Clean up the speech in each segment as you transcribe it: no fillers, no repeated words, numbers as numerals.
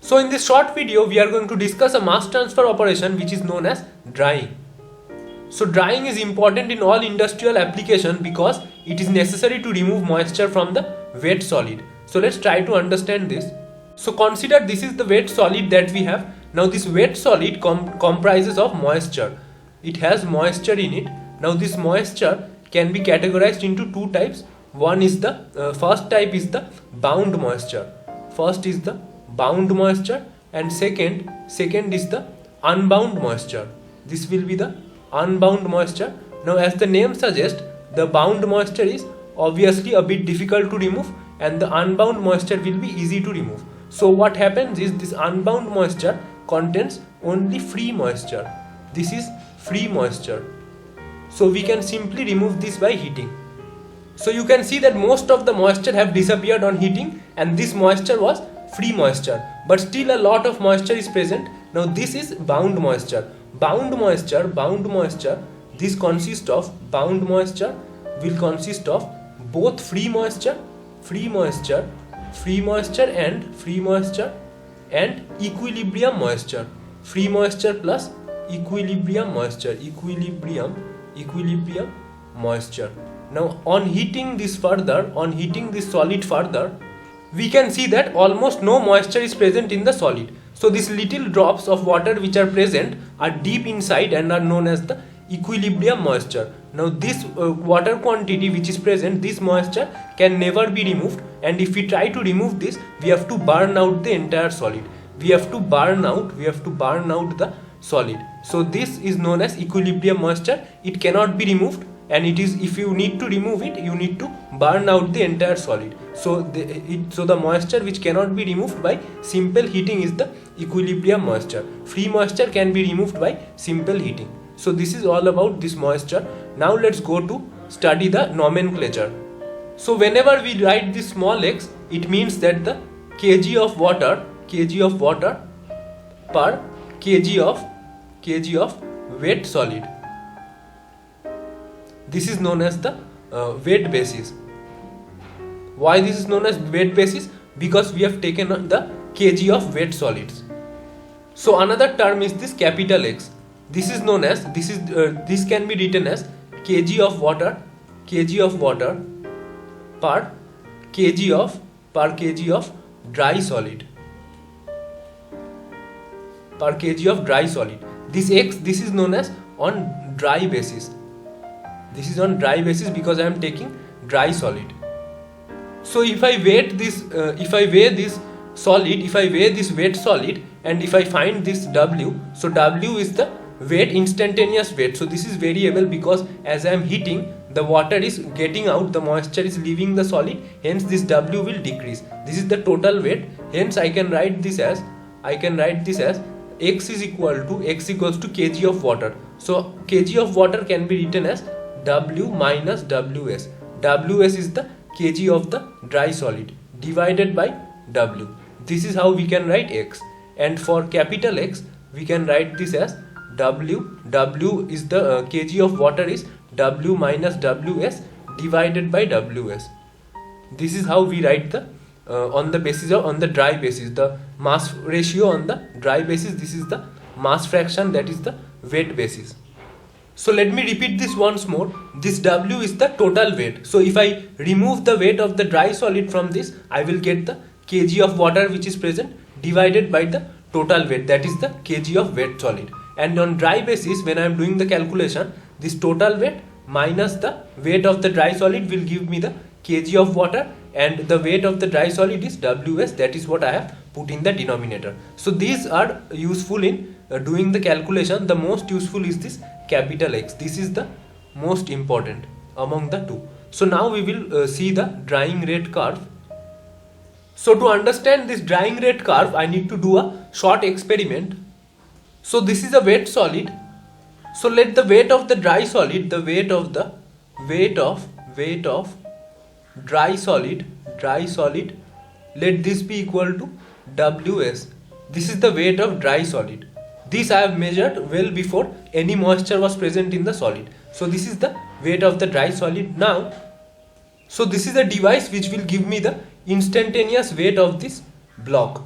So in this short video, we are going to discuss a mass transfer operation which is known as drying. So drying is important in all industrial application because it is necessary to remove moisture from the wet solid. So let's try to understand this. So consider this is the wet solid that we have. Now this wet solid comprises of moisture. It has moisture in it. Now this moisture can be categorized into two types. One is the first type is the bound moisture. First is the bound moisture and second is the unbound moisture. This will be the unbound moisture. Now as the name suggests, the bound moisture is obviously a bit difficult to remove and the unbound moisture will be easy to remove. So what happens is this unbound moisture contains only free moisture. This is free moisture. So we can simply remove this by heating. So you can see that most of the moisture have disappeared on heating and this moisture was free moisture, but still a lot of moisture is present. Now this is bound moisture. Bound moisture, this consists of bound moisture will consist of both free moisture and equilibrium moisture. Free moisture plus equilibrium moisture. Now on heating this solid further, we can see that almost no moisture is present in the solid. So these little drops of water which are present are deep inside and are known as the equilibrium moisture. Now this water quantity which is present, this moisture can never be removed, and if we try to remove this, we have to burn out the entire solid. We have to burn out the solid. So this is known as equilibrium moisture. It cannot be removed, and it is, if you need to remove it, you need to burn out the entire solid. So the moisture which cannot be removed by simple heating is the equilibrium moisture. Free moisture can be removed by simple heating. So this is all about this moisture. Now let's go to study the nomenclature. So whenever we write this small x, it means that the kg of water per kg of wet solid. This is known as the weight basis. Why this is known as weight basis? Because we have taken the kg of wet solids. So another term is this capital X. This is known as this can be written as kg of water per kg of dry solid. Per kg of dry solid. This X, this is known as on dry basis. This is on dry basis because I am taking dry solid. So if I weigh this wet solid, and if I find this W, so W is the weight, instantaneous weight. So this is variable because as I am heating, the water is getting out, the moisture is leaving the solid, hence this W will decrease. This is the total weight, hence I can write this as X equals to kg of water. So kg of water can be written as W minus Ws. Ws is the kg of the dry solid divided by W. This is how we can write X. And for capital X, we can write this as W. W is the kg of water is W minus Ws divided by Ws. This is how we write the on the dry basis, the mass ratio on the dry basis. This is the mass fraction, that is the weight basis. So let me repeat this once more. This W is the total weight. So if I remove the weight of the dry solid from this, I will get the kg of water which is present divided by the total weight, that is the kg of wet solid. And on dry basis, when I am doing the calculation, this total weight minus the weight of the dry solid will give me the kg of water, and the weight of the dry solid is Ws. That is what I have put in the denominator. So these are useful in doing the calculation. The most useful is this capital X. This is the most important among the two. So now we will see the drying rate curve. So to understand this drying rate curve, I need to do a short experiment. So this is a wet solid. So let the weight of the dry solid, the weight of dry solid, let this be equal to Ws. This is the weight of dry solid. This I have measured well before any moisture was present in the solid. So this is the weight of the dry solid now. So this is a device which will give me the instantaneous weight of this block.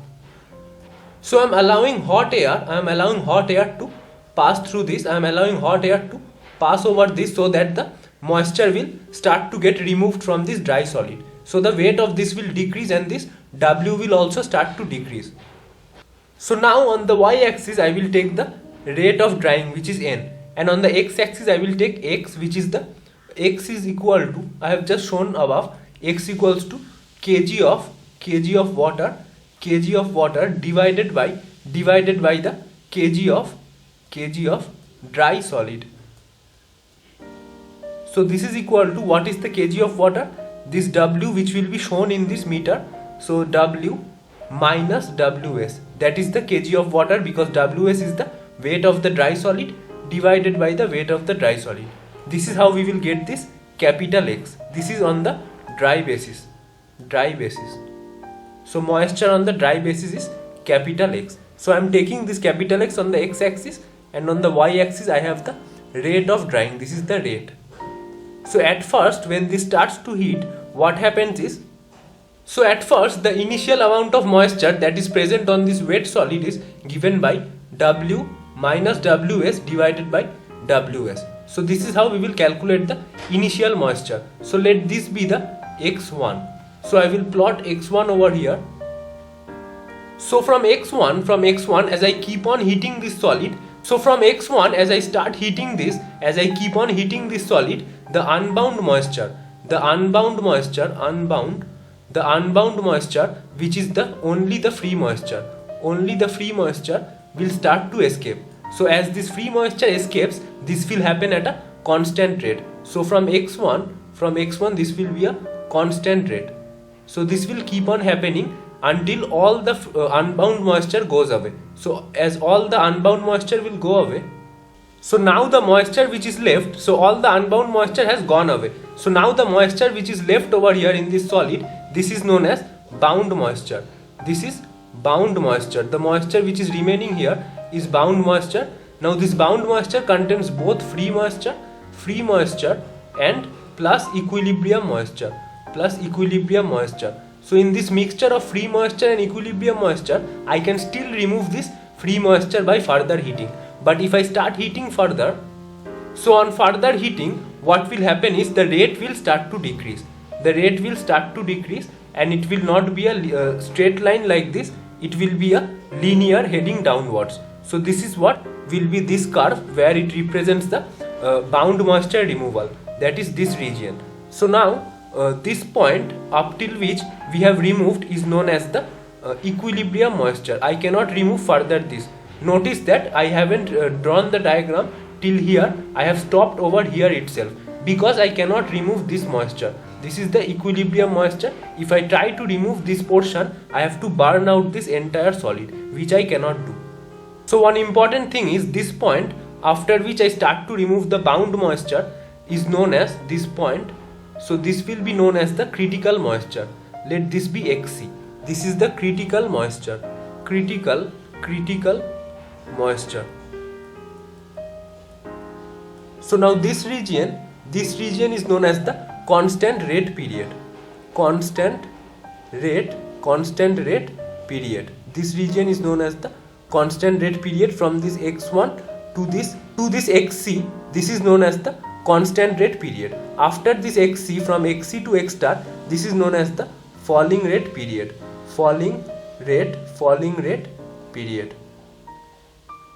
So I am allowing hot air to pass through this. I am allowing hot air to pass over this so that the moisture will start to get removed from this dry solid. So the weight of this will decrease and this W will also start to decrease. So now on the y-axis I will take the rate of drying, which is N, and on the x-axis I will take X, which is the X is equal to, I have just shown above, X equals to kg of water divided by the kg of dry solid. So this is equal to, what is the kg of water? This W, which will be shown in this meter. So W minus Ws, that is the kg of water, because Ws is the weight of the dry solid divided by the weight of the dry solid. This is how we will get this capital X. This is on the dry basis. So moisture on the dry basis is capital X. So I am taking this capital X on the x-axis, and on the y-axis I have the rate of drying. This is the rate. So at first, when this starts to heat, what happens is, so at first the initial amount of moisture that is present on this wet solid is given by W minus Ws divided by Ws. So this is how we will calculate the initial moisture. So let this be the x1. So I will plot x1 over here. So from x1 as I keep on heating this solid, so from x1 as I start heating this, as I keep on heating this solid, the unbound moisture, which is only the free moisture will start to escape. So as this free moisture escapes, this will happen at a constant rate. So from x1 this will be a constant rate. So this will keep on happening until all the unbound moisture goes away. So as all the unbound moisture will go away, so now the moisture which is left, so all the unbound moisture has gone away. So now the moisture which is left over here in this solid, this is known as bound moisture. This is bound moisture. The moisture which is remaining here is bound moisture. Now this bound moisture contains both free moisture and plus equilibrium moisture. So in this mixture of free moisture and equilibrium moisture, I can still remove this free moisture by further heating. But if I start heating further, so on further heating, what will happen is the rate will start to decrease. And it will not be a straight line like this. It will be a linear heading downwards. So this is what will be this curve where it represents the bound moisture removal. That is this region. So now this point up till which we have removed is known as the equilibrium moisture. I cannot remove further this. Notice that I haven't drawn the diagram till here. I have stopped over here itself because I cannot remove this moisture. This is the equilibrium moisture. If I try to remove this portion, I have to burn out this entire solid, which I cannot do. So one important thing is this point after which I start to remove the bound moisture is known as this point. So this will be known as the critical moisture. Let this be Xc. This is the critical moisture. Critical moisture. So now this region is known as the constant rate period. This region is known as the constant rate period from this x1 to this xc. This is known as the constant rate period. After this xc, from xc to x star, this is known as the falling rate period. Falling rate period.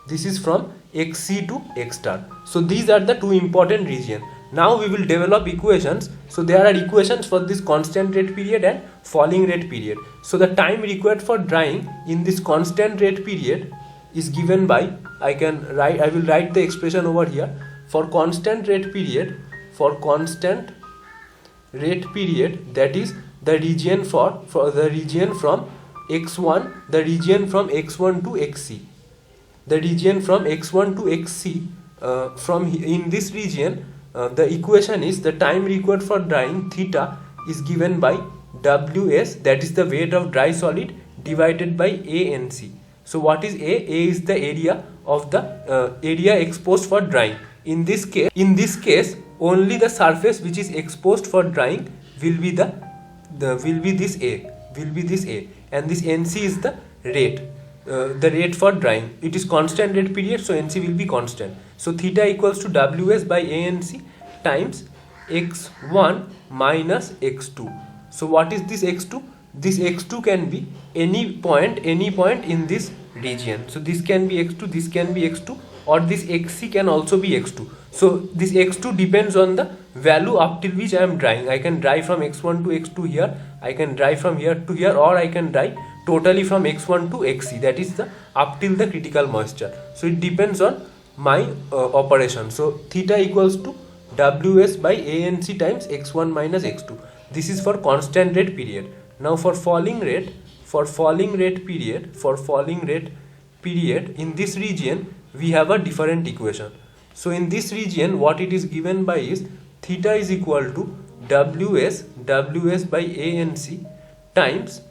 This is from xc to x star. So these are the two important regions. Now we will develop equations. So there are equations for this constant rate period and falling rate period. So the time required for drying in this constant rate period is given by, I will write the expression over here. For constant rate period, that is the region for the region from x1, the region from x1 to xc. The region from x1 to xc, in this region, the equation is the time required for drying, theta, is given by Ws, that is the weight of dry solid, divided by ANC. So what is A? A is the area of the area exposed for drying. In this case, only the surface which is exposed for drying will be this A, and this NC is the rate. the rate for drying. It is constant rate period, so NC will be constant. So theta equals to Ws by ANC times x1 minus x2. So what is this x2? This x2 can be any point in this region. So this can be x2, this can be x2, or this xc can also be x2. So this x2 depends on the value up till which I am drying. I can dry from x1 to x2 here, I can dry from here to here, or I can dry totally from x1 to xc, that is the up till the critical moisture. So it depends on my operation. So theta equals to Ws by ANC times x1 minus x2. This is for constant rate period. Now for falling rate period in this region we have a different equation. So in this region what it is given by is theta is equal to Ws by ANC times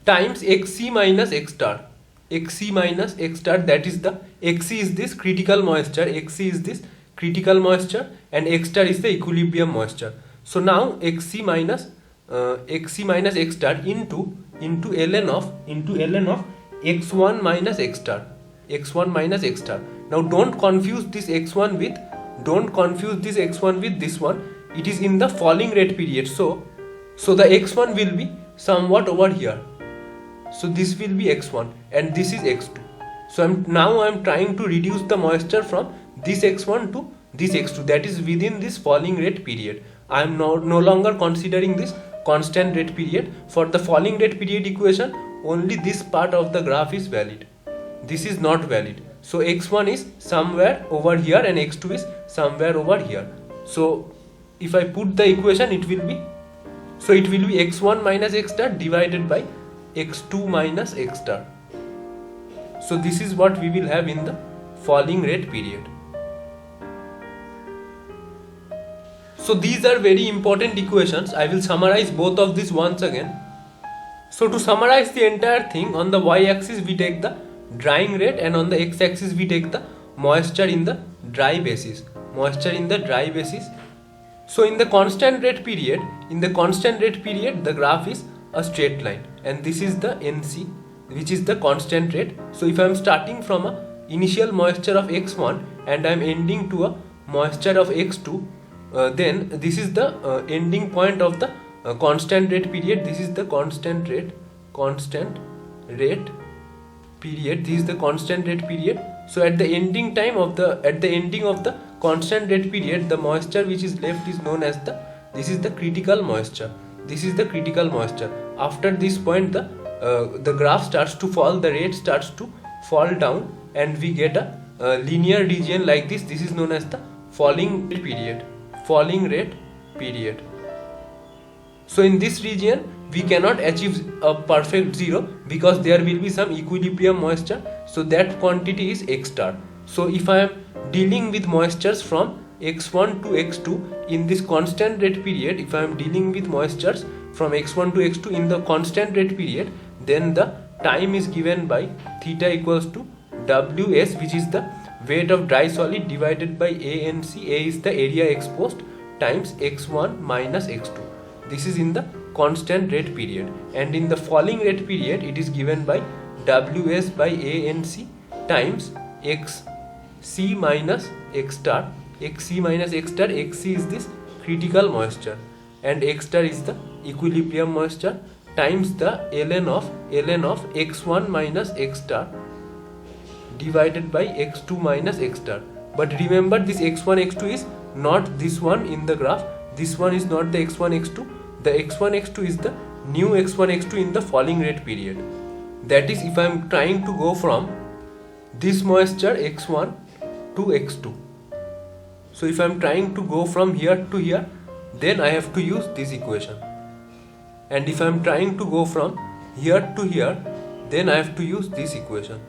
xc minus x star, that is the xc is this critical moisture, and x star is the equilibrium moisture. So now xc minus x star into ln of x1 minus x star. Now don't confuse this x1 with this one. It is in the falling rate period, so the x1 will be somewhat over here. So this will be x1 and this is x2. So I'm trying to reduce the moisture from this x1 to this x2, that is within this falling rate period. I am no longer considering this constant rate period. For the falling rate period equation, only this part of the graph is valid. This is not valid. So x1 is somewhere over here and x2 is somewhere over here. So if I put the equation, it will be x1 minus x star divided by x2 minus x star. So this is what we will have in the falling rate period. So these are very important equations. I will summarize both of these once again. So to summarize the entire thing, on the y-axis we take the drying rate and on the x-axis we take the moisture in the dry basis. So in the constant rate period, the graph is a straight line and this is the NC, which is the constant rate. So if I am starting from a initial moisture of x1 and I am ending to a moisture of x2, then this is the ending point of the constant rate period. This is the constant rate period. This is the constant rate period. So at the ending of the constant rate period, the moisture which is left is known as this is the critical moisture. After this point, the graph starts to fall, the rate starts to fall down, and we get a linear region like this. This is known as the falling rate period. So in this region we cannot achieve a perfect zero because there will be some equilibrium moisture, so that quantity is x star. So if I am dealing with moistures from x1 to x2 in this constant rate period, if I am dealing with moistures from x1 to x2 in the constant rate period, then the time is given by theta equals to Ws, which is the weight of dry solid, divided by ANC. A is the area exposed, times x1 minus x2. This is in the constant rate period, and in the falling rate period it is given by Ws by ANC times xc minus x star. Xc is this critical moisture and x star is the equilibrium moisture, times the ln of x1 minus x star divided by x2 minus x star. But remember, this x1 x2 is not this one in the graph. This one is not the x1 x2. The x1 x2 is the new x1 x2 in the falling rate period. That is, if I am trying to go from this moisture x1 to x2, so if I am trying to go from here to here, then I have to use this equation, and if I am trying to go from here to here, then I have to use this equation.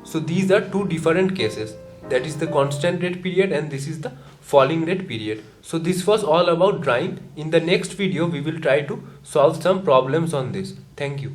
So these are two different cases, that is the constant rate period and this is the falling rate period. So this was all about drying. In the next video we will try to solve some problems on this. Thank you.